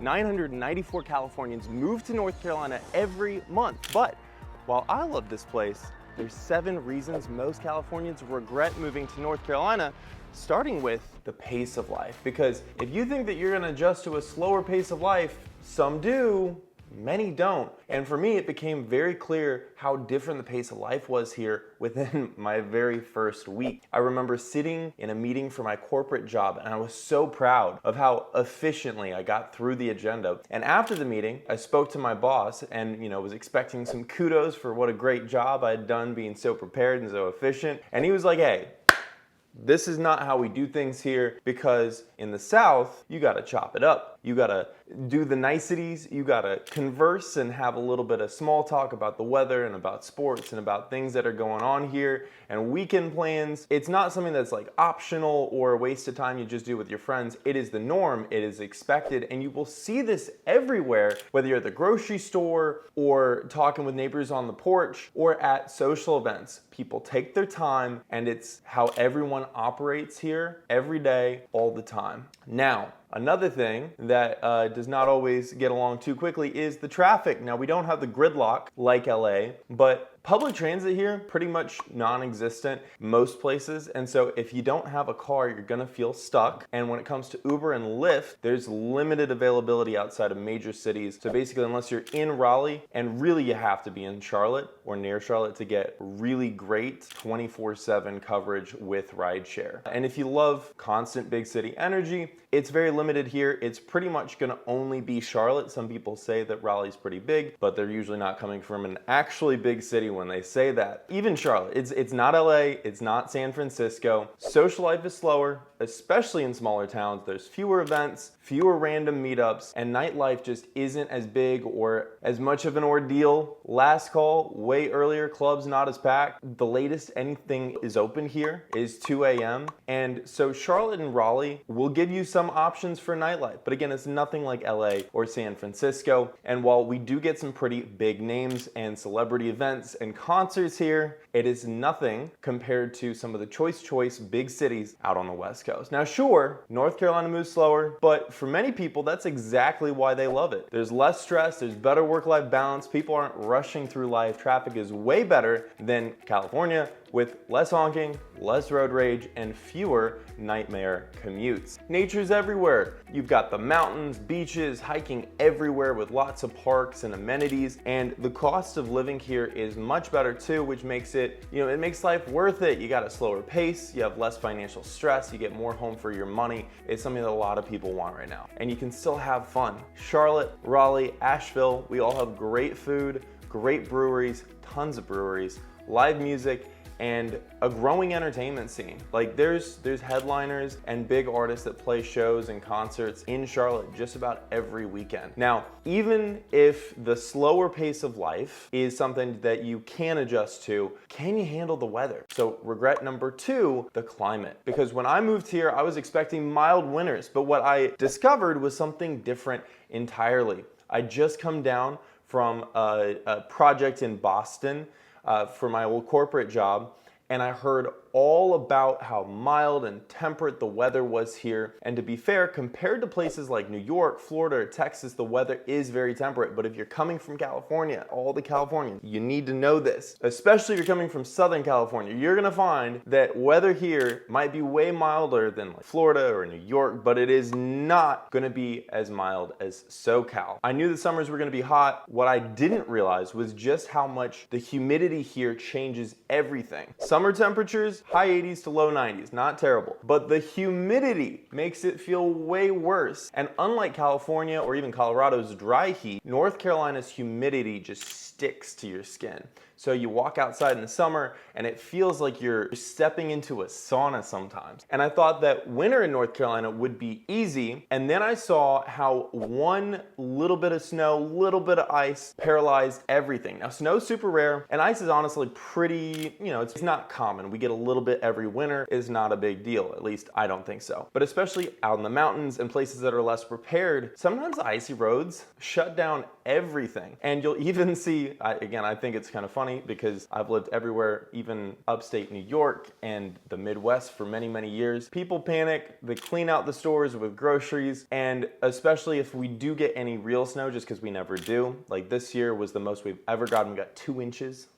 994 Californians move to North Carolina every month. But while I love this place, there's 7 reasons most Californians regret moving to North Carolina, starting with the pace of life. Because if you think that you're gonna adjust to a slower pace of life, some do, many don't. And for me, it became very clear how different the pace of life was here within my very first week. I remember sitting in a meeting for my corporate job, and I was so proud of how efficiently I got through the agenda. And after the meeting, I spoke to my boss and, was expecting some kudos for what a great job I had done being so prepared and so efficient. And he was like, hey, this is not how we do things here, because in the South, you gotta chop it up. You gotta do the niceties, you gotta converse and have a little bit of small talk about the weather and about sports and about things that are going on here and weekend plans. It's not something that's like optional or a waste of time you just do with your friends. It is the norm, it is expected, and you will see this everywhere, whether you're at the grocery store or talking with neighbors on the porch or at social events. People take their time, and it's how everyone operates here every day, all the time. Now, another thing that does not always get along too quickly is the traffic. Now, we don't have the gridlock like LA, but public transit here, pretty much non-existent most places. And so if you don't have a car, you're gonna feel stuck. And when it comes to Uber and Lyft, there's limited availability outside of major cities. So basically, unless you're in Raleigh, and really you have to be in Charlotte or near Charlotte to get really great 24/7 coverage with rideshare. And if you love constant big city energy, it's very limited here. It's pretty much gonna only be Charlotte. Some people say that Raleigh's pretty big, but they're usually not coming from an actually big city when they say that. Even Charlotte, it's not LA, it's not San Francisco. Social life is slower, especially in smaller towns. There's fewer events, fewer random meetups, and nightlife just isn't as big or as much of an ordeal. Last call, way earlier, clubs not as packed. The latest anything is open here is 2 a.m. And so Charlotte and Raleigh will give you some options for nightlife, but again, it's nothing like LA or San Francisco. And while we do get some pretty big names and celebrity events and concerts here, it is nothing compared to some of the choice big cities out on the West Coast. Now sure, North Carolina moves slower, but for many people, that's exactly why they love it. There's less stress, there's better work-life balance, people aren't rushing through life, traffic is way better than California, with less honking, less road rage, and fewer nightmare commutes. Nature's everywhere. You've got the mountains, beaches, hiking everywhere with lots of parks and amenities, and the cost of living here is much better too, which makes it, it makes life worth it. You got a slower pace, you have less financial stress, you get more home for your money. It's something that a lot of people want right now. And you can still have fun. Charlotte, Raleigh, Asheville, we all have great food, great breweries, tons of breweries, live music, and a growing entertainment scene. Like there's headliners and big artists that play shows and concerts in Charlotte just about every weekend. Now, even if the slower pace of life is something that you can adjust to, can you handle the weather? So regret number 2, the climate. Because when I moved here, I was expecting mild winters, but what I discovered was something different entirely. I just come down from a project in Boston for my old corporate job, and I heard all about how mild and temperate the weather was here. And to be fair, compared to places like New York, Florida, or Texas, the weather is very temperate. But if you're coming from California, all the Californians, you need to know this. Especially if you're coming from Southern California, you're gonna find that weather here might be way milder than like Florida or New York, but it is not gonna be as mild as SoCal. I knew the summers were gonna be hot. What I didn't realize was just how much the humidity here changes everything. Summer temperatures, high 80s to low 90s, not terrible. But the humidity makes it feel way worse. And unlike California or even Colorado's dry heat, North Carolina's humidity just sticks to your skin. So you walk outside in the summer and it feels like you're stepping into a sauna sometimes. And I thought that winter in North Carolina would be easy. And then I saw how one little bit of snow, little bit of ice paralyzed everything. Now snow's super rare and ice is honestly pretty, it's not common. We get a little bit every winter. It's not a big deal. At least I don't think so. But especially out in the mountains and places that are less prepared, sometimes icy roads shut down everything. And you'll even see, again, I think it's kind of funny, funny because I've lived everywhere, even upstate New York and the Midwest for many, many years. People panic, they clean out the stores with groceries, and especially if we do get any real snow, just because we never do. Like this year was the most we've ever gotten. We got 2 inches.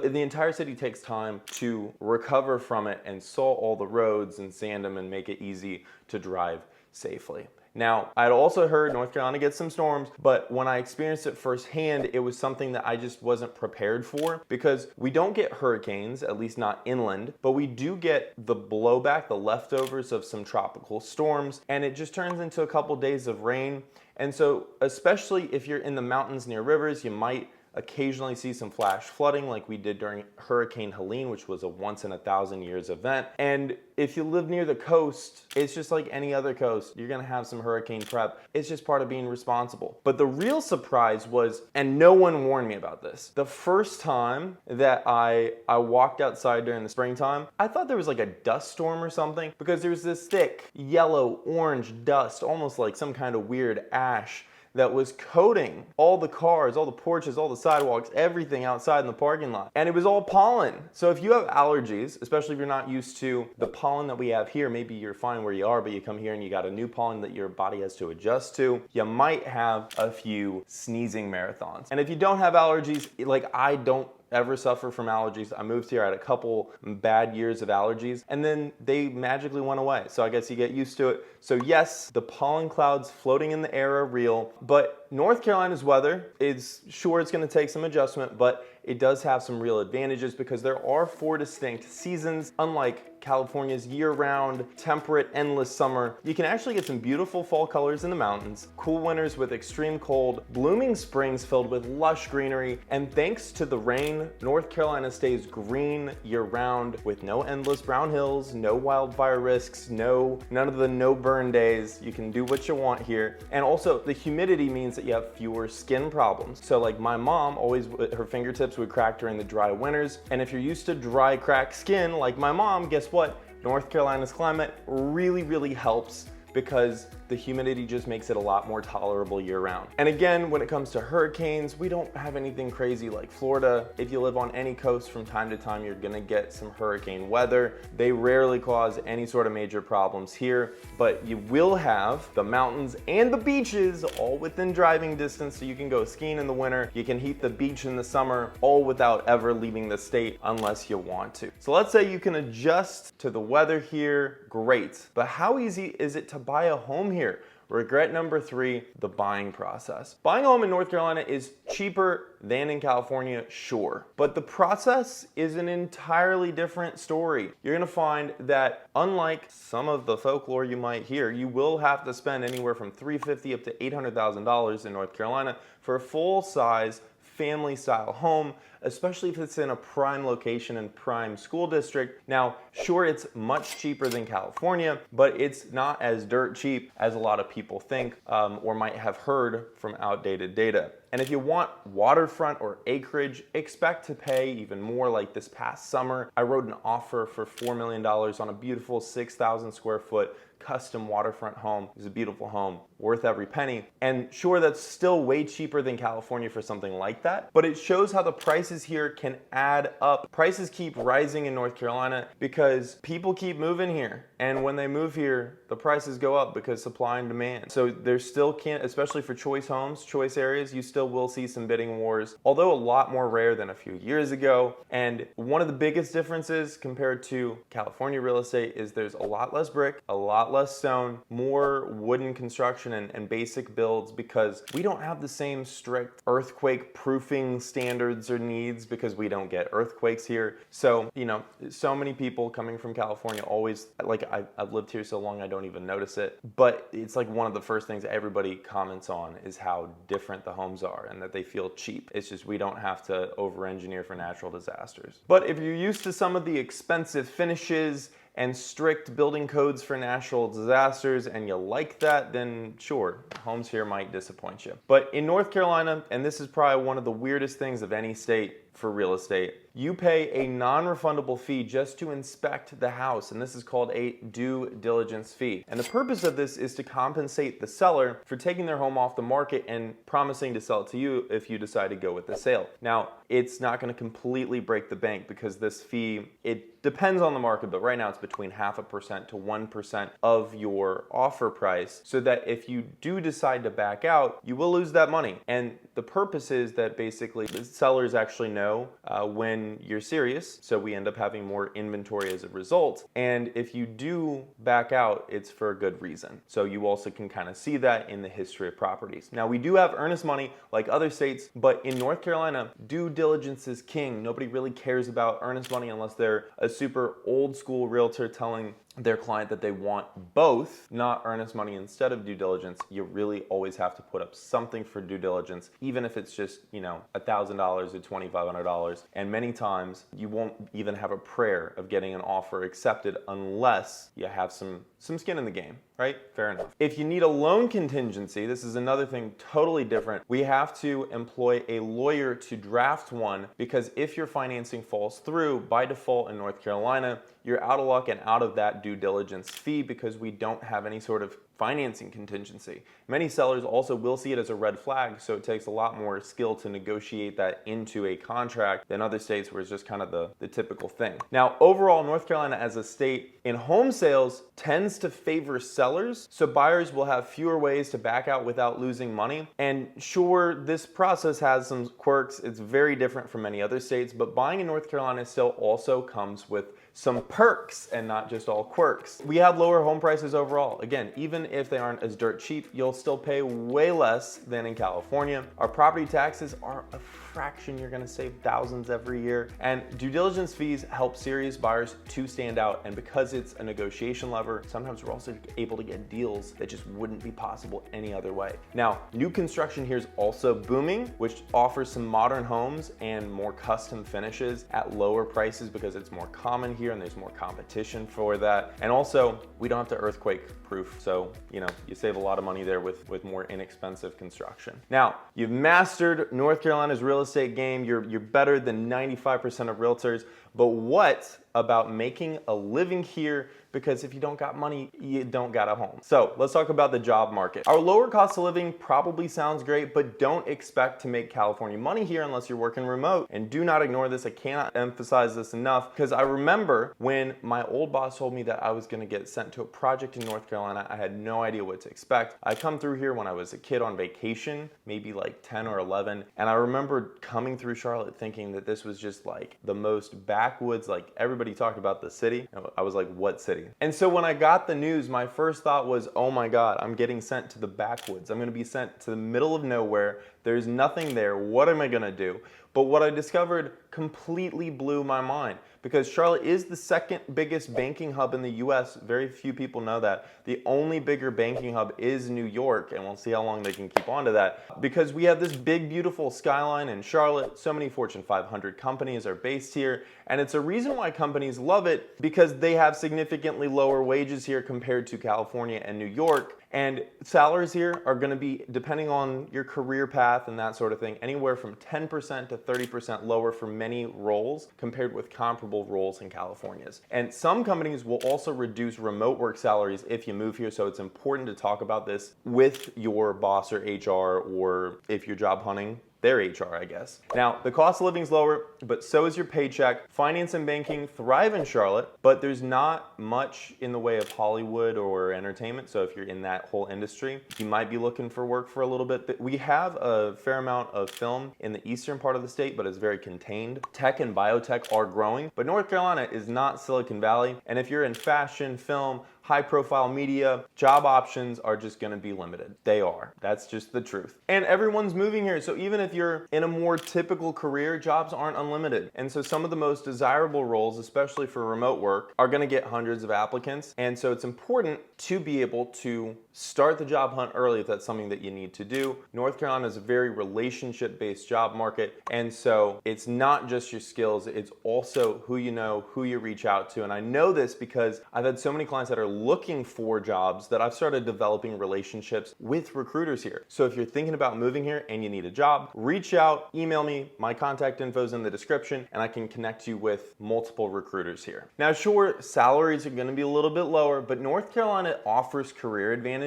The entire city takes time to recover from it and saw all the roads and sand them and make it easy to drive safely. Now, I'd also heard North Carolina gets some storms, but when I experienced it firsthand, it was something that I just wasn't prepared for, because we don't get hurricanes, at least not inland, but we do get the blowback, the leftovers of some tropical storms, and it just turns into a couple days of rain. And so, especially if you're in the mountains near rivers, you might occasionally see some flash flooding like we did during Hurricane Helene, which was a once in a thousand years event. And if you live near the coast, it's just like any other coast. You're gonna have some hurricane prep. It's just part of being responsible. But the real surprise was, and no one warned me about this, the first time that I walked outside during the springtime, I thought there was like a dust storm or something, because there's this thick yellow orange dust, almost like some kind of weird ash, that was coating all the cars, all the porches, all the sidewalks, everything outside in the parking lot. And it was all pollen. So if you have allergies, especially if you're not used to the pollen that we have here, maybe you're fine where you are, but you come here and you got a new pollen that your body has to adjust to, you might have a few sneezing marathons. And if you don't have allergies, like I don't ever suffer from allergies. I moved here, I had a couple bad years of allergies, and then they magically went away. So I guess you get used to it. So yes, the pollen clouds floating in the air are real, but North Carolina's weather is, sure, it's gonna take some adjustment, but it does have some real advantages because there are 4 distinct seasons. Unlike California's year-round, temperate, endless summer, you can actually get some beautiful fall colors in the mountains, cool winters with extreme cold, blooming springs filled with lush greenery, and thanks to the rain, North Carolina stays green year-round with no endless brown hills, no wildfire risks, none of the no-burn days. You can do what you want here. And also, the humidity means that you have fewer skin problems. So like my mom, always her fingertips would crack during the dry winters, and if you're used to dry, cracked skin like my mom, guess what? North Carolina's climate really helps, because the humidity just makes it a lot more tolerable year-round. And again, when it comes to hurricanes, we don't have anything crazy like Florida. If you live on any coast, from time to time, you're gonna get some hurricane weather. They rarely cause any sort of major problems here, but you will have the mountains and the beaches all within driving distance, so you can go skiing in the winter, you can heat the beach in the summer, all without ever leaving the state unless you want to. So let's say you can adjust to the weather here, great. But how easy is it to buy a home here? Regret number 3, the buying process. Buying a home in North Carolina is cheaper than in California, sure, but the process is an entirely different story. You're gonna find that unlike some of the folklore you might hear, you will have to spend anywhere from $350,000 up to $800,000 in North Carolina for a full-size family-style home, especially if it's in a prime location and prime school district. Now, sure, it's much cheaper than California, but it's not as dirt cheap as a lot of people think, or might have heard from outdated data. And if you want waterfront or acreage, expect to pay even more. Like this past summer, I wrote an offer for $4 million on a beautiful 6,000 square foot custom waterfront home. It's a beautiful home, worth every penny. And sure, that's still way cheaper than California for something like that, but it shows how the prices here can add up. Prices keep rising in North Carolina because people keep moving here. And when they move here, the prices go up because supply and demand. So there still can't, especially for choice homes, choice areas, you still will see some bidding wars, although a lot more rare than a few years ago. And one of the biggest differences compared to California real estate is there's a lot less brick, a lot less stone, more wooden construction and basic builds, because we don't have the same strict earthquake proofing standards or needs because we don't get earthquakes here. So, you know, so many people coming from California always, like I've lived here so long I don't even notice it, but it's like one of the first things everybody comments on is how different the homes are and that they feel cheap. It's just we don't have to over-engineer for natural disasters. But if you're used to some of the expensive finishes and strict building codes for natural disasters and you like that, then sure, homes here might disappoint you. But in North Carolina, and this is probably one of the weirdest things of any state for real estate, you pay a non-refundable fee just to inspect the house, and this is called a due diligence fee. And the purpose of this is to compensate the seller for taking their home off the market and promising to sell it to you if you decide to go with the sale. Now, it's not going to completely break the bank because this fee, it depends on the market, but right now it's between 0.5% to 1% of your offer price, so that if you do decide to back out, you will lose that money. And the purpose is that basically the sellers actually know when you're serious, so we end up having more inventory as a result. And if you do back out, it's for a good reason. So you also can kind of see that in the history of properties. Now, we do have earnest money like other states, but in North Carolina, due diligence is king. Nobody really cares about earnest money unless they're a super old school realtor telling their client that they want both, not earnest money instead of due diligence. You really always have to put up something for due diligence, even if it's just, $1,000 or $2,500. And many times you won't even have a prayer of getting an offer accepted unless you have some skin in the game, right? Fair enough. If you need a loan contingency, this is another thing totally different. We have to employ a lawyer to draft one, because if your financing falls through, by default in North Carolina, you're out of luck and out of that due diligence fee because we don't have any sort of financing contingency. Many sellers also will see it as a red flag, so it takes a lot more skill to negotiate that into a contract than other states where it's just kind of the typical thing. Now, overall, North Carolina as a state in home sales tends to favor sellers, so buyers will have fewer ways to back out without losing money. And sure, this process has some quirks. It's very different from many other states, but buying in North Carolina still also comes with some perks and not just all quirks. We have lower home prices overall. Again, even if they aren't as dirt cheap, you'll still pay way less than in California. Our property taxes are a fraction. You're gonna save thousands every year. And due diligence fees help serious buyers to stand out. And because it's a negotiation lever, sometimes we're also able to get deals that just wouldn't be possible any other way. Now, new construction here is also booming, which offers some modern homes and more custom finishes at lower prices because it's more common here and there's more competition for that. And also, we don't have to earthquake proof. So, you save a lot of money there with more inexpensive construction. Now, you've mastered North Carolina's real estate game. You're better than 95% of realtors. But what about making a living here? Because if you don't got money, you don't got a home. So let's talk about the job market. Our lower cost of living probably sounds great, but don't expect to make California money here unless you're working remote. And do not ignore this. I cannot emphasize this enough, because I remember when my old boss told me that I was gonna get sent to a project in North Carolina, I had no idea what to expect. I come through here when I was a kid on vacation, maybe like 10 or 11. And I remember coming through Charlotte thinking that this was just like the most backwoods, like everybody talked about the city. I was like, what city? And so when I got the news, my first thought was, oh my God, I'm getting sent to the backwoods. I'm gonna be sent to the middle of nowhere. There's nothing there. What am I gonna do? But what I discovered completely blew my mind, because Charlotte is the second biggest banking hub in the US. Very few people know that. The only bigger banking hub is New York, and we'll see how long they can keep on to that, because we have this big, beautiful skyline in Charlotte. So many Fortune 500 companies are based here, and it's a reason why companies love it, because they have significantly lower wages here compared to California and New York. And salaries here are gonna be, depending on your career path and that sort of thing, anywhere from 10% to 30% lower for many roles compared with comparable roles in California's. And some companies will also reduce remote work salaries if you move here, so it's important to talk about this with your boss or HR, or if you're job hunting, their HR, I guess. Now, the cost of living is lower, but so is your paycheck. Finance and banking thrive in Charlotte, but there's not much in the way of Hollywood or entertainment. So if you're in that whole industry, you might be looking for work for a little bit. We have a fair amount of film in the eastern part of the state, but it's very contained. Tech and biotech are growing, but North Carolina is not Silicon Valley. And if you're in fashion, film, high profile media, job options are just gonna be limited. They are. That's just the truth. And everyone's moving here. So even if you're in a more typical career, jobs aren't unlimited. And so some of the most desirable roles, especially for remote work, are gonna get hundreds of applicants. And so it's important to be able to Start the job hunt early if that's something that you need to do. North Carolina is a very relationship-based job market, and so it's not just your skills, it's also who you know, who you reach out to. And I know this because I've had so many clients that are looking for jobs that I've started developing relationships with recruiters here. So if you're thinking about moving here and you need a job, reach out, email me. My contact info is in the description, and I can connect you with multiple recruiters here. Now, sure, salaries are going to be a little bit lower, but North Carolina offers career advantages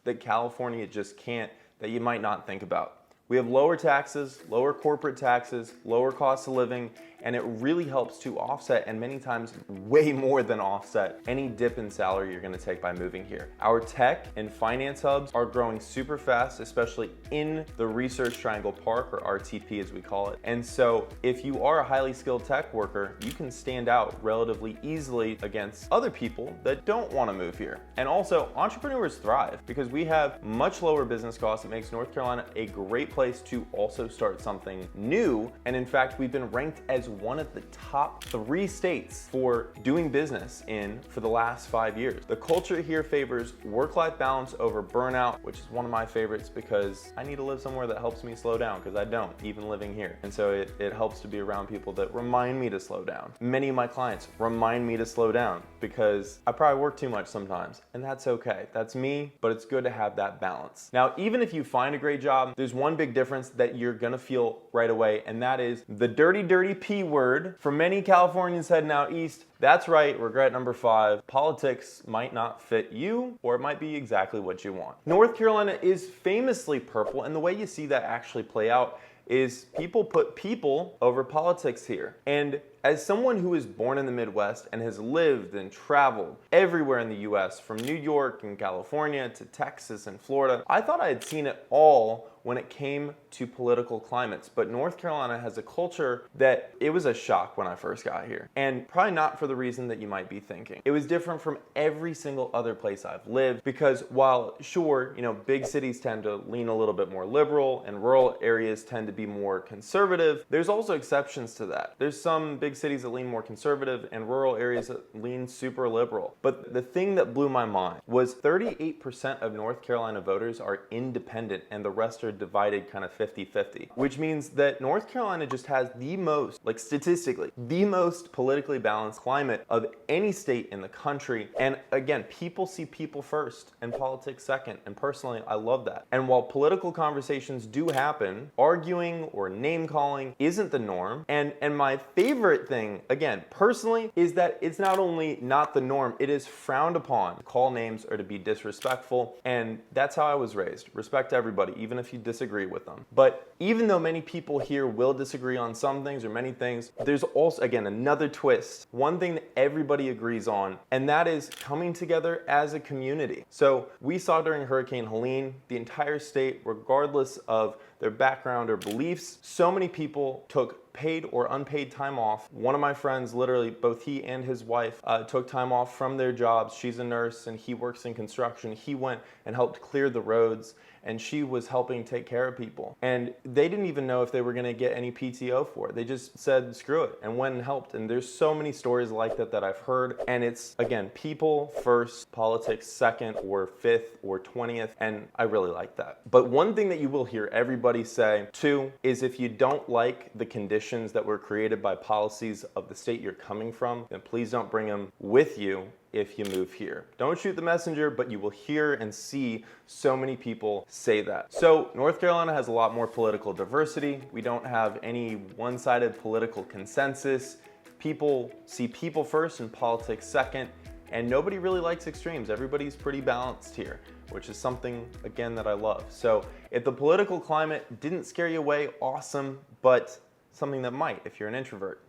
that California just can't, that you might not think about. We have lower taxes, lower corporate taxes, lower cost of living, and it really helps to offset, and many times way more than offset, any dip in salary you're gonna take by moving here. Our tech and finance hubs are growing super fast, especially in the Research Triangle Park, or RTP as we call it. And so if you are a highly skilled tech worker, you can stand out relatively easily against other people that don't wanna move here. And also, entrepreneurs thrive because we have much lower business costs. It makes North Carolina a great place to also start something new. And in fact, we've been ranked as one of the top 3 states for doing business in for the last 5 years. The culture here favors work-life balance over burnout, which is one of my favorites because I need to live somewhere that helps me slow down, because I don't, even living here. And so it helps to be around people that remind me to slow down. Many of my clients remind me to slow down because I probably work too much sometimes, and that's okay. That's me, but it's good to have that balance. Now, even if you find a great job, there's one big difference that you're gonna feel right away, and that is the dirty, dirty P word. For many Californians heading out east, that's right, regret number 5, politics might not fit you, or it might be exactly what you want. North Carolina is famously purple, and the way you see that actually play out is people put people over politics here. And as someone who is born in the Midwest and has lived and traveled everywhere in the US, from New York and California to Texas and Florida, I thought I had seen it all when it came to political climates. But North Carolina has a culture that it was a shock when I first got here. And probably not for the reason that you might be thinking. It was different from every single other place I've lived, because while sure, big cities tend to lean a little bit more liberal and rural areas tend to be more conservative, there's also exceptions to that. There's some big cities that lean more conservative and rural areas that lean super liberal. But the thing that blew my mind was 38% of North Carolina voters are independent and the rest are divided kind of 50-50, which means that North Carolina just has the most, statistically, the most politically balanced climate of any state in the country. And again, people see people first and politics second. And personally, I love that. And while political conversations do happen, arguing or name calling isn't the norm. And my favorite thing, again, personally, is that it's not only not the norm, it is frowned upon to call names or to be disrespectful. And that's how I was raised. Respect everybody, even if you disagree with them. But even though many people here will disagree on some things or many things, there's also, again, another twist. One thing that everybody agrees on, and that is coming together as a community. So we saw during Hurricane Helene, the entire state, regardless of their background or beliefs, so many people took paid or unpaid time off. One of my friends, literally, both he and his wife took time off from their jobs. She's a nurse and he works in construction. He went and helped clear the roads, and she was helping take care of people. And they didn't even know if they were gonna get any PTO for it. They just said, screw it, and went and helped. And there's so many stories like that that I've heard. And it's, again, people first, politics second or fifth or 20th. And I really like that. But one thing that you will hear everybody say too is if you don't like the conditions that were created by policies of the state you're coming from, then please don't bring them with you if you move here. Don't shoot the messenger, but you will hear and see so many people say that. So North Carolina has a lot more political diversity. We don't have any one-sided political consensus. People see people first and politics second, and nobody really likes extremes. Everybody's pretty balanced here, which is something, again, that I love. So if the political climate didn't scare you away, awesome, but something that might, if you're an introvert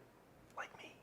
like me,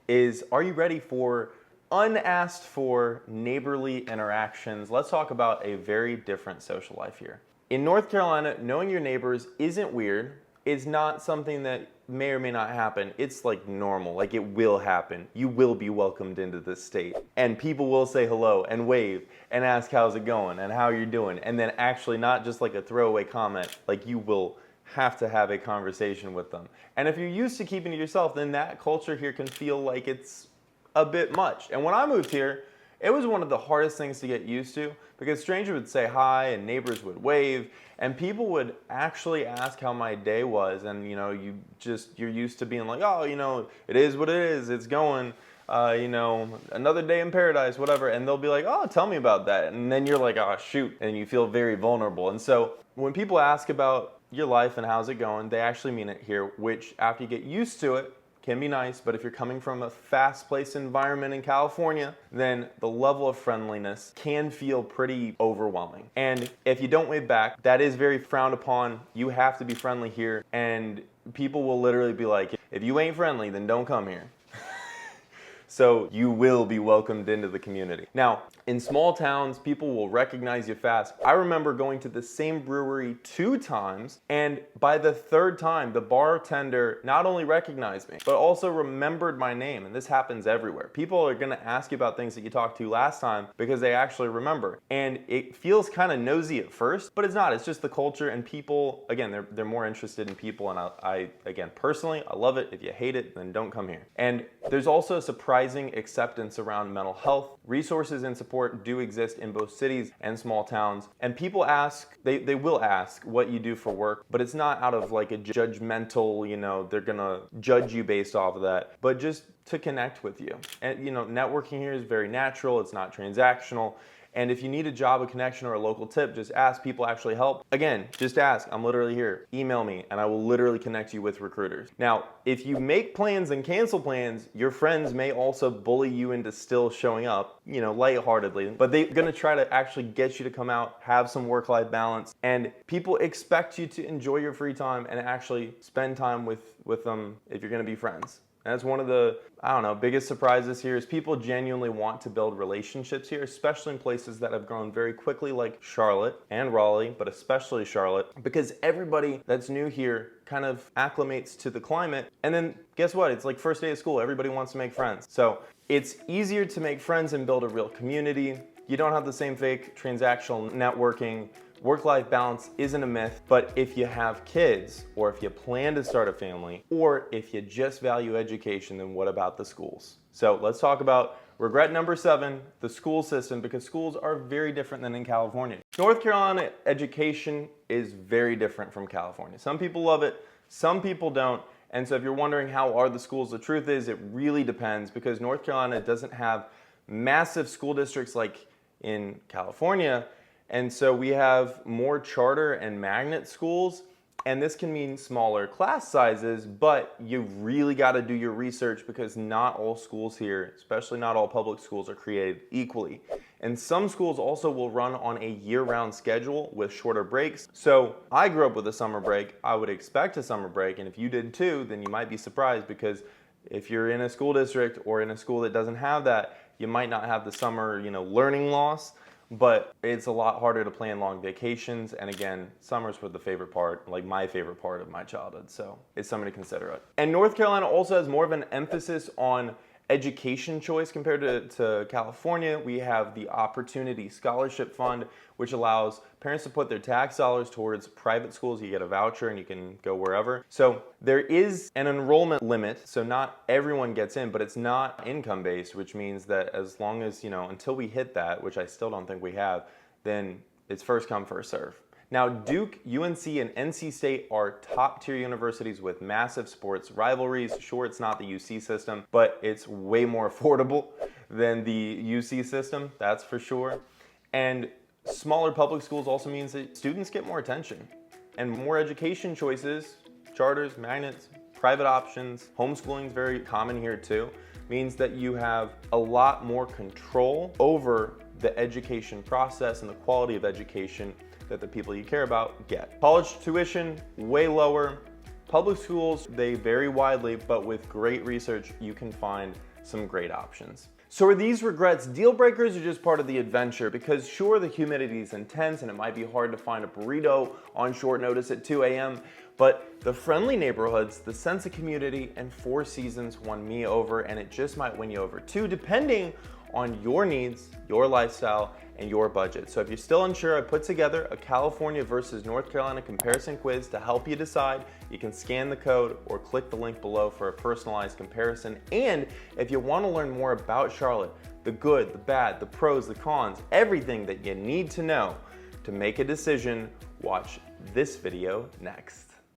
is are you ready for unasked for neighborly interactions? Let's talk about a very different social life here. In North Carolina, knowing your neighbors isn't weird. It's not something that may or may not happen. It's like normal, like it will happen. You will be welcomed into this state. And people will say hello and wave and ask how's it going and how you're doing. And then actually not just like a throwaway comment, like you will have to have a conversation with them. And if you're used to keeping to yourself, then that culture here can feel like it's a bit much. And when I moved here, It was one of the hardest things to get used to because strangers would say hi and neighbors would wave and people would actually ask how my day was, and you're used to being like, oh, it is what it is, it's going. Another day in paradise, whatever, and they'll be like, oh, tell me about that, and then you're like, oh, shoot, and you feel very vulnerable. And so when people ask about your life and how's it going, they actually mean it here, which after you get used to it, can be nice, but if you're coming from a fast-paced environment in California, then the level of friendliness can feel pretty overwhelming. And if you don't wave back, that is very frowned upon. You have to be friendly here, and people will literally be like, if you ain't friendly, then don't come here. So you will be welcomed into the community. Now, in small towns, people will recognize you fast. I remember going to the same brewery 2 times, and by the 3rd time, the bartender not only recognized me, but also remembered my name. And this happens everywhere. People are gonna ask you about things that you talked to last time because they actually remember. And it feels kind of nosy at first, but it's not. It's just the culture, and people, again, they're more interested in people. And I again, personally, I love it. If you hate it, then don't come here. And there's also a surprising acceptance around mental health. Resources and support do exist in both cities and small towns. And people ask, they will ask what you do for work, but it's not out of like a judgmental, they're gonna judge you based off of that, but just to connect with you. And networking here is very natural, it's not transactional. And if you need a job, a connection, or a local tip, just ask. People actually help. Again, just ask. I'm literally here. Email me, and I will literally connect you with recruiters. Now, if you make plans and cancel plans, your friends may also bully you into still showing up, lightheartedly. But they're gonna try to actually get you to come out, have some work-life balance. And people expect you to enjoy your free time and actually spend time with them if you're gonna be friends. And that's one of the, biggest surprises here is people genuinely want to build relationships here, especially in places that have grown very quickly like Charlotte and Raleigh, but especially Charlotte, because everybody that's new here kind of acclimates to the climate. And then guess what? It's like first day of school. Everybody wants to make friends. So it's easier to make friends and build a real community. You don't have the same fake transactional networking. Work-life balance isn't a myth, but if you have kids, or if you plan to start a family, or if you just value education, then what about the schools? So let's talk about regret number 7, the school system, because schools are very different than in California. North Carolina education is very different from California. Some people love it, some people don't. And so if you're wondering how are the schools, the truth is it really depends, because North Carolina doesn't have massive school districts like in California. And so we have more charter and magnet schools, and this can mean smaller class sizes, but you really got to do your research because not all schools here, especially not all public schools, are created equally. And some schools also will run on a year-round schedule with shorter breaks. So I grew up with a summer break. I would expect a summer break, and if you did too, then you might be surprised, because if you're in a school district or in a school that doesn't have that, you might not have the summer, learning loss. But it's a lot harder to plan long vacations. And again, summers were the favorite part, like my favorite part of my childhood. So it's something to consider. And North Carolina also has more of an emphasis on education choice compared to California. We have the Opportunity Scholarship Fund, which allows parents to put their tax dollars towards private schools. You get a voucher and you can go wherever. So there is an enrollment limit, so not everyone gets in, but it's not income-based, which means that as long as, until we hit that, which I still don't think we have, then it's first come, first serve. Now, Duke, UNC, and NC State are top-tier universities with massive sports rivalries. Sure, it's not the UC system, but it's way more affordable than the UC system, that's for sure. And smaller public schools also means that students get more attention and more education choices, charters, magnets, private options. Homeschooling is very common here too. Means that you have a lot more control over the education process and the quality of education that the people you care about get. College tuition, way lower. Public schools, they vary widely, but with great research, you can find some great options. So are these regrets deal breakers or just part of the adventure? Because sure, the humidity is intense and it might be hard to find a burrito on short notice at 2 a.m., but the friendly neighborhoods, the sense of community, and 4 seasons won me over, and it just might win you over too, depending on your needs, your lifestyle, and your budget. So if you're still unsure, I put together a California versus North Carolina comparison quiz to help you decide. You can scan the code or click the link below for a personalized comparison. And if you want to learn more about Charlotte, the good, the bad, the pros, the cons, everything that you need to know to make a decision, watch this video next.